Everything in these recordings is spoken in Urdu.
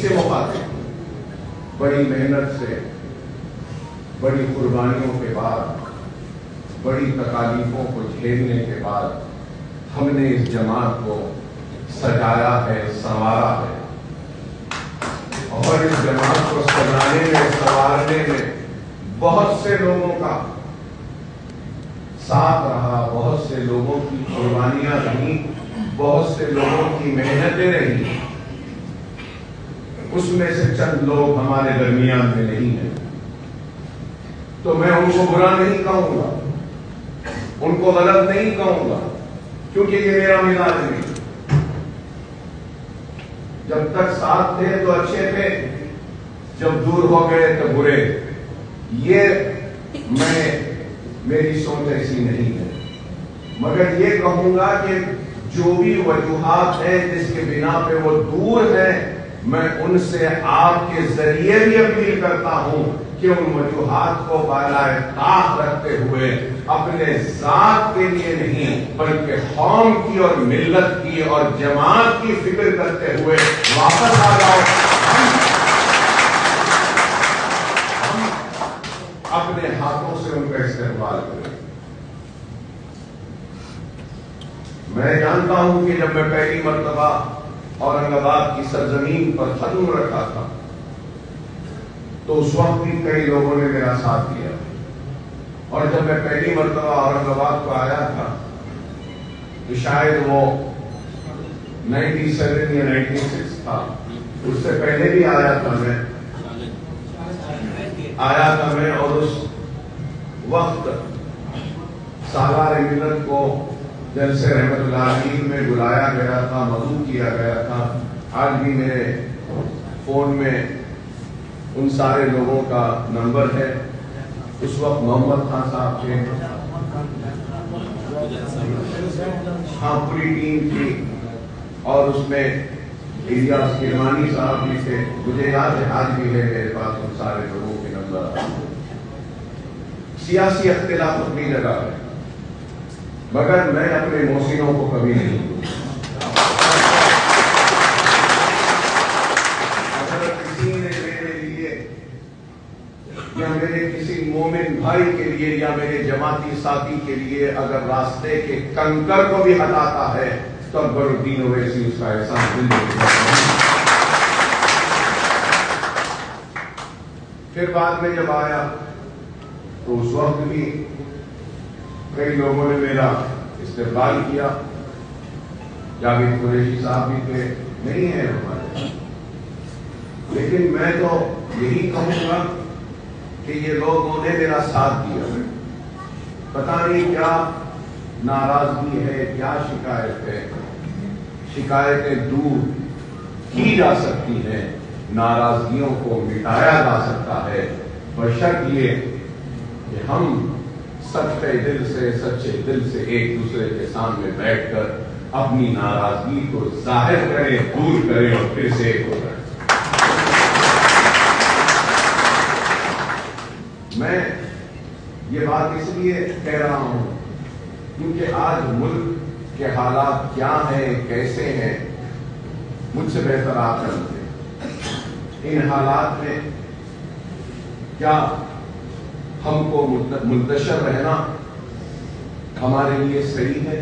سے مخاطب، بڑی محنت سے، بڑی قربانیوں کے بعد، بڑی تکالیفوں کو جھیلنے کے بعد ہم نے اس جماعت کو سجایا ہے، سنوارا ہے، اور اس جماعت کو سجانے میں، سنوارنے میں بہت سے لوگوں کا ساتھ رہا، بہت سے لوگوں کی قربانیاں رہیں، بہت سے لوگوں کی محنتیں رہیں۔ اس میں سے چند لوگ ہمارے درمیان میں نہیں ہیں، تو میں ان کو برا نہیں کہوں گا، ان کو غلط نہیں کہوں گا، کیونکہ یہ میرا مزاج نہیں۔ جب تک ساتھ تھے تو اچھے تھے، جب دور ہو گئے تو برے۔ یہ میری سوچ ایسی نہیں ہے، مگر یہ کہوں گا کہ جو بھی وجوہات ہیں جس کے بنا پہ وہ دور ہیں، میں ان سے آپ کے ذریعے بھی اپیل کرتا ہوں کہ ان وجوہات کو بالائے طاق رکھتے ہوئے اپنے ذات کے لیے نہیں بلکہ قوم کی اور ملت کی اور جماعت کی فکر کرتے ہوئے واپس آ جاؤ۔ ہم اپنے ہاتھوں سے ان کا استقبال کریں۔ میں جانتا ہوں کہ جب میں پہلی مرتبہ اورنگ آباد کی سرزمین پر قدم رکھا تھا تو اس وقت بھی کئی لوگوں نے میرا ساتھ دیا، اور جب میں پہلی مرتبہ اورنگ آباد کو آیا تھا تو شاید وہ 97 یا 96 تھا، اس سے پہلے بھی آیا تھا میں اور اس وقت سالار ملت کو جلسے رحمت اللہ علیہ میں بلایا گیا تھا، مدعو کیا گیا تھا۔ آج بھی میرے فون میں ان سارے لوگوں کا نمبر ہے۔ اس وقت محمد خان صاحب تھے، ہاں پوری ٹیم تھی، اور اس میں الیاس کرمانی صاحب بھی تھے۔ مجھے یاد ہے، آج بھی ہے میرے پاس ان سارے لوگوں کے نمبر۔ سیاسی اختلاف اپنی جگہ ہے، مگر میں اپنے محسنوں کو کبھی نہیں دوں۔ اگر کسی نے میرے لیے یا میرے کسی مومن بھائی کے لیے یا میرے جماعتی ساتھی کے لیے اگر راستے کے کنکر کو بھی ہٹاتا ہے تو اکبر الدین اویسی اس کا احسان دل میں۔ پھر بعد میں جب آیا تو اس وقت بھی کئی لوگوں نے میرا استقبال کیا۔ جاوید قریشی صاحب بھی تھے، نہیں ہے ہمارے، لیکن میں تو یہی کہوں گا کہ یہ لوگوں نے میرا ساتھ دیا۔ پتہ نہیں کیا ناراضگی ہے، کیا شکایت ہے۔ شکایتیں دور کی جا سکتی ہیں، ناراضگیوں کو مٹایا جا سکتا ہے، بشرط یہ کہ ہم سچے دل سے ایک دوسرے کے سامنے بیٹھ کر اپنی ناراضگی کو ظاہر کریں، دور کریں اور پھر سے ایک ہو جائیں۔ میں یہ بات اس لیے کہہ رہا ہوں کیونکہ آج ملک کے حالات کیا ہیں، کیسے ہیں، مجھ سے بہتر آپ جانتے ہیں۔ ان حالات میں کیا ہم کو منتشر رہنا ہمارے لیے صحیح ہے؟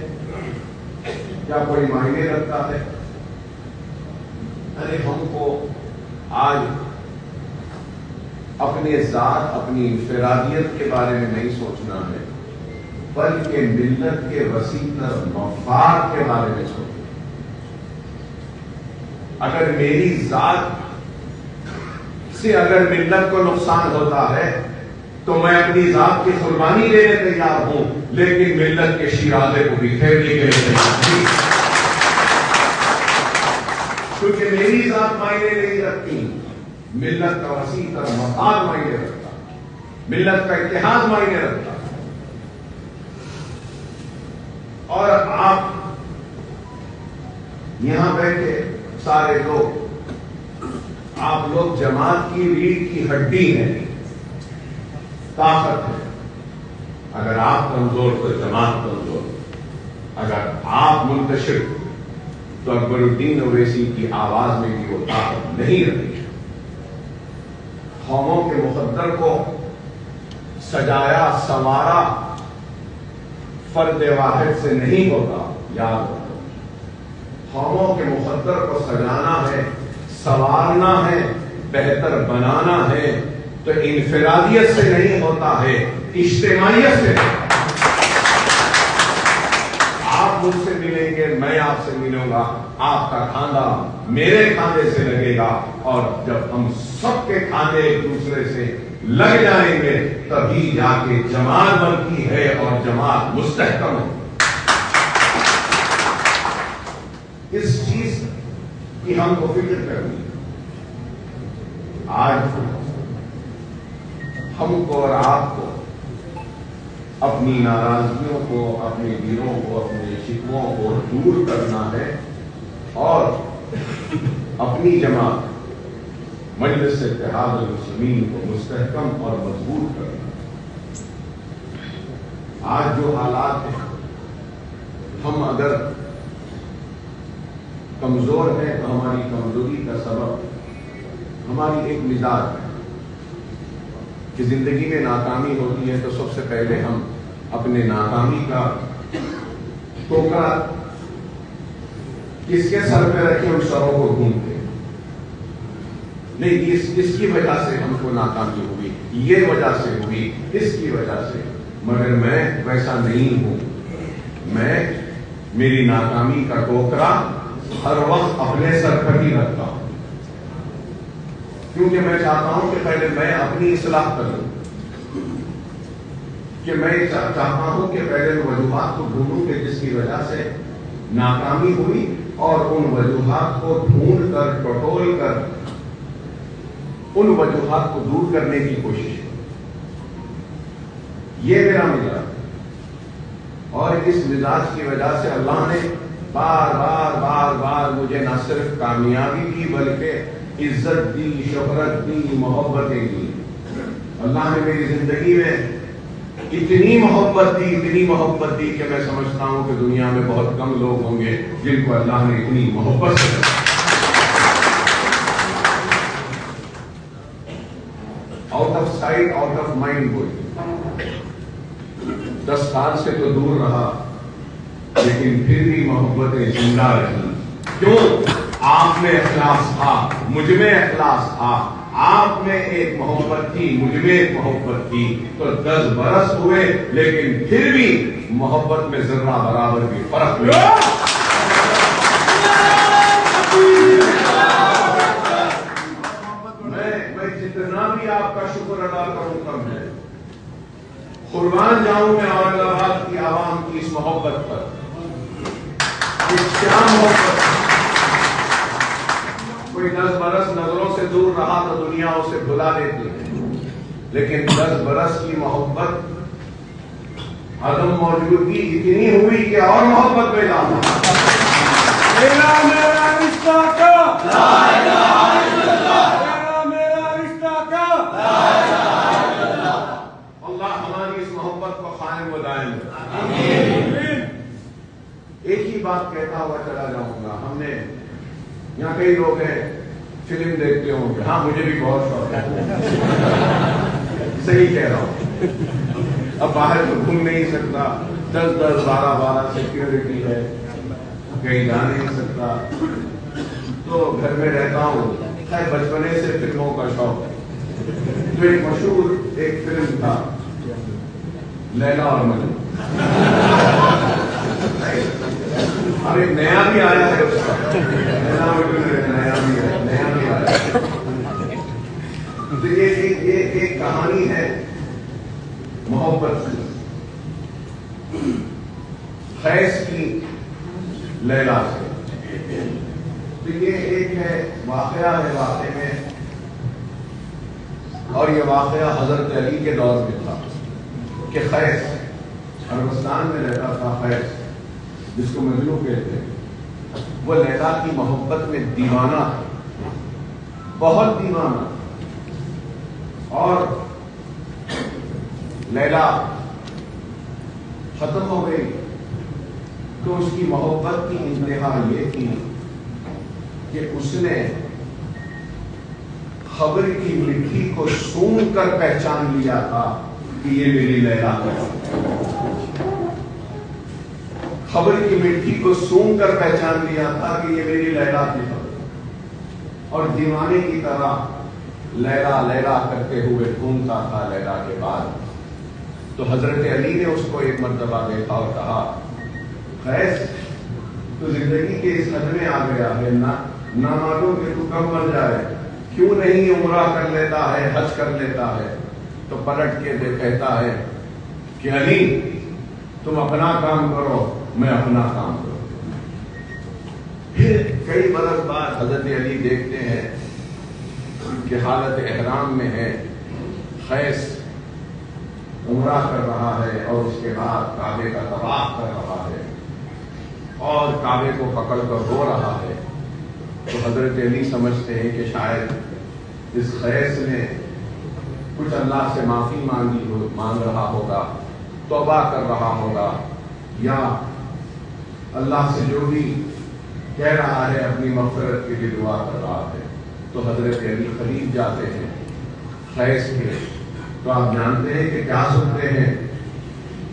کیا کوئی معنی رکھتا ہے؟ ارے ہم کو آج اپنے ذات، اپنی انفرادیت کے بارے میں نہیں سوچنا ہے، بلکہ ملت کے وسیع تر مفاد کے بارے میں سوچنا۔ اگر میری ذات سے اگر ملت کو نقصان ہوتا ہے تو میں اپنی ذات کی قربانی دینے تیار ہوں، لیکن ملت کے شیرازے کو بکھیرنے کے لیے تیار نہیں، کیونکہ میری ذات معنی نہیں رکھتی، ملت کا وسیع تر مفاد معنی رکھتا، ملت کا اتحاد معنی رکھتا۔ اور آپ یہاں بیٹھے سارے لوگ، آپ لوگ جماعت کی ریڑھ کی ہڈی ہیں، طاقت ہے۔ اگر آپ کمزور تو جماعت کمزور، اگر آپ منتشر تو اکبر الدین اویسی کی آواز میں بھی وہ طاقت نہیں۔ نہیں رہی. قوموں کے مقدر کو سجایا سنوارا فرد واحد سے نہیں ہوتا. یاد رکھو، قوموں کے مقدر کو سجانا ہے، سنوارنا ہے، بہتر بنانا ہے تو انفرادیت سے نہیں ہوتا ہے، اجتماعیت سے. آپ مجھ سے ملیں گے، میں آپ سے ملوں گا، آپ کا کھانا میرے کھانے سے لگے گا، اور جب ہم سب کے کھانے ایک دوسرے سے لگ جائیں گے تبھی جا کے جماعت بنتی ہے اور جماعت مستحکم ہے. اس چیز کی ہم کو فکر کرنی ہے. آج ہم کو اور آپ کو اپنی ناراضگیوں کو، اپنے دلوں کو، اپنے شکووں کو دور کرنا ہے اور اپنی جماعت مجلس اتحاد المسلمین کو مستحکم اور مضبوط کرنا. آج جو حالات ہیں، ہم اگر کمزور ہیں تو ہماری کمزوری کا سبب ہماری ایک مزاج ہے کہ زندگی میں ناکامی ہوتی ہے تو سب سے پہلے ہم اپنے ناکامی کا ٹوکرا کس کے سر پہ رکھے ان سروں کو ڈھونڈتے ہیں. نہیں، اس کی وجہ سے ہم کو ناکامی ہوئی، یہ وجہ سے ہوئی، اس کی وجہ سے. مگر میں ویسا نہیں ہوں. میں میری ناکامی کا ٹوکرا ہر وقت اپنے سر پر ہی رکھتا ہوں، کیونکہ میں چاہتا ہوں کہ پہلے میں اپنی اصلاح کروں، کہ میں چاہتا ہوں کہ پہلے ان وجوہات کو ڈھونڈوں کہ جس کی وجہ سے ناکامی ہوئی، اور ان وجوہات کو ڈھونڈ کر ٹٹول کر ان وجوہات کو دور کرنے کی کوشش. یہ میرا مزاج، اور اس مزاج کی وجہ سے اللہ نے بار بار بار بار مجھے نہ صرف کامیابی دی بلکہ عزت دی، شہرت دی، محبتیں دی. اللہ نے میری زندگی میں اتنی محبت دی کہ میں سمجھتا ہوں کہ دنیا میں بہت کم لوگ ہوں گے جن کو اللہ نے اتنی محبت سے دیا. Out of sight out of mind بولی. 10 سال سے تو دور رہا لیکن پھر بھی محبتیں زندہ رہی. کیوں؟ آپ میں اخلاص تھا، مجھ میں اخلاص تھا. آپ میں ایک محبت تھی، مجھ میں ایک محبت تھی. تو 10 برس ہوئے لیکن پھر بھی محبت میں ذرہ برابر بھی فرق نہیں. میں جتنا بھی آپ کا شکر ادا کروں کم ہے. قربان جاؤں میں اورنگ آباد کی عوام کی اس محبت پر. کیا محبت! کوئی 10 برس نظروں سے دور رہا تو دنیا اسے بھلا دیتی ہے، لیکن 10 برس کی محبت عدم موجودگی اتنی ہوئی کہ اور محبت پیدا ہوا. میرا رشتہ کا لا الہ الا اللہ، میرا رشتہ کا لا الہ الا اللہ. اللہ ہماری اس محبت کو قائم و دائم رکھے. ایک ہی بات کہتا ہوا چلا جاؤں گا. ہم نے یہاں کئی لوگ ہیں فلم دیکھتے ہوں گے. ہاں مجھے بھی بہت شوق ہے. صحیح کہہ رہا ہوں. اب باہر تو گھوم نہیں سکتا، 10 12 سیکیورٹی ہے، کہیں جا نہیں سکتا، تو گھر میں رہتا ہوں. خیر بچپنے سے فلموں کا شوق ہے. جو ایک مشہور ایک فلم تھا لیلا اور مجنون، ابھی نیا بھی آیا ہے اس کا. نیا بھی آیا ہے. تو یہ ایک کہانی ہے محبت کی، خیس کی لیلا سے. تو یہ ایک ہے واقعہ ہے واقعے میں، اور یہ واقعہ حضرت علی کے دور میں تھا کہ خیس عربستان میں رہتا تھا. خیس جس کو مجنون کہتے ہیں، وہ لیلا کی محبت میں دیوانہ تھا، بہت دیوانہ. اور لیلا ختم ہو گئی تو اس کی محبت کی انتہا یہ تھی کہ اس نے خبر کی مٹھی کو سونگ کر پہچان لیا تھا کہ یہ میری لیلا ہے. خبر کی مٹھی کو سونگ کر پہچان لیا تھا کہ یہ میری لیلا تھی. اور دیوانے کی طرح لیلا لیلا کرتے ہوئے ڈھونڈتا تھا لیلا کے بعد. تو حضرت علی نے اس کو ایک مرتبہ دیکھا اور کہا خیس تو زندگی کے اس حد میں آ گیا ہے نہ معلوم کہ تو کب مر جائے, کیوں نہیں عمرہ کر لیتا ہے, حج کر لیتا ہے. تو پلٹ کے کہتا ہے کہ علی تم اپنا کام کرو, میں اپنا کام کروں. پھر کئی برس بعد حضرت علی دیکھتے ہیں کہ حالت احرام میں ہے, خیس عمرہ کر رہا ہے اور اس کے بعد کعبے کا طواف کر رہا ہے اور کعبے کو پکڑ کر رو رہا ہے. تو حضرت علی سمجھتے ہیں کہ شاید اس خیس نے کچھ اللہ سے معافی مانگ رہا ہوگا, توبہ کر رہا ہوگا, یا اللہ سے جو بھی کہہ رہا ہے اپنی مغفرت کے لیے دعا کر رہا ہے. تو حضرت علی قریب جاتے ہیں خیس کے. تو آپ جانتے ہیں کہ کیا سنتے ہیں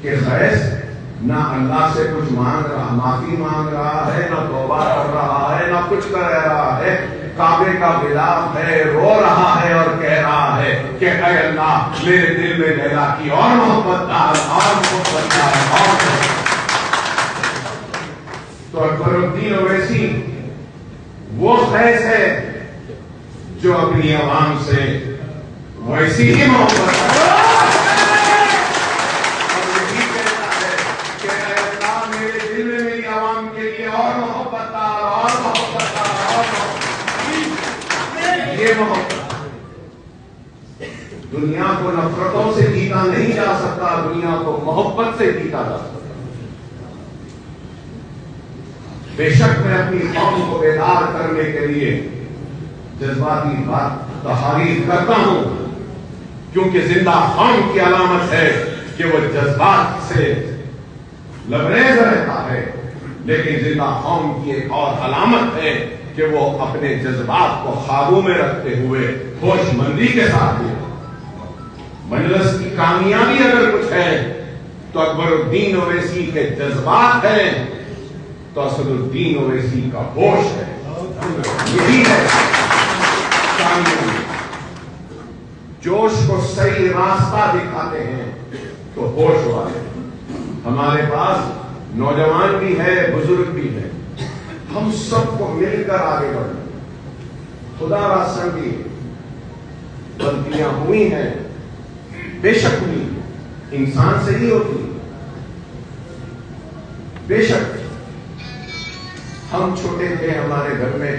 کہ خیس نہ اللہ سے کچھ معافی مانگ رہا ہے, نہ توبہ کر رہا ہے, نہ کچھ کر رہا ہے. کعبے کا غلاف ہے, رو رہا ہے اور کہہ رہا ہے کہ اے اللہ میرے دل میں لیلا کی اور محبت ڈال, اور محبت ڈال, اور. تو اکبر الدین اویسی وہ خیس ہے جو اپنی عوام سے ویسی ہی محبت کرتا ہے. دنیا کو نفرتوں سے جیتا نہیں جا سکتا, دنیا کو محبت سے جیتا جا سکتا. بے شک میں اپنی قوم کو بیدار کرنے کے لیے جذباتی بات تحریر کرتا ہوں, کیونکہ زندہ قوم کی علامت ہے کہ وہ جذبات سے لبریز رہتا ہے, لیکن زندہ قوم کی ایک اور علامت ہے کہ وہ اپنے جذبات کو قابو میں رکھتے ہوئے ہوش مندی کے ساتھ دے. مجلس کی کامیابی اگر کچھ ہے تو اکبر الدین اویسی کے جذبات ہیں, تو اسد الدین اویسی کا ہوش ہے. یہی ہے کامیابی. جوش کو صحیح راستہ دکھاتے ہیں تو ہوش والے. ہمارے پاس نوجوان بھی ہے, بزرگ بھی ہے, ہم سب کو مل کر آگے بڑھنا. خدا را سنگی غلطیاں ہوئی ہیں, بے شک ہوئی, انسان سے ہی ہوتی, بے شک. ہم چھوٹے تھے, ہمارے گھر میں